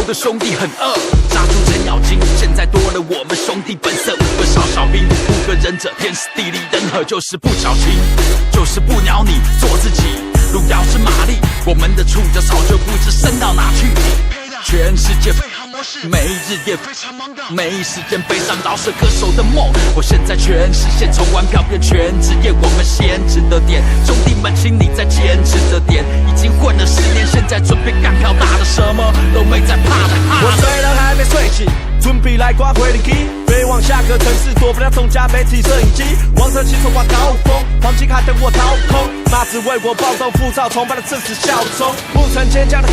的兄弟很饿，杀出程咬金，现在多了我们兄弟本色，5个少小兵，5个忍者，天时地利人和，就是不矫情，就是不鸟你，做自己。路遥知马力，我们的触角早就不知伸到哪去。全世界没日夜非常忙的，没时间悲伤饶舌歌手的梦。我现在全实现，从玩票变全职业，我们先值得点。兄弟们，请你再坚持着点。已经混了10年，现在准备干票大的，什么都没在怕的。我虽然还没睡醒，准备来刮回灵机，飞往下个城市，躲不了众家媒体摄影机。王者骑手挂高峰，黄金卡等我掏空，妈子为我暴动，浮躁崇拜的正是效忠，不曾坚强的。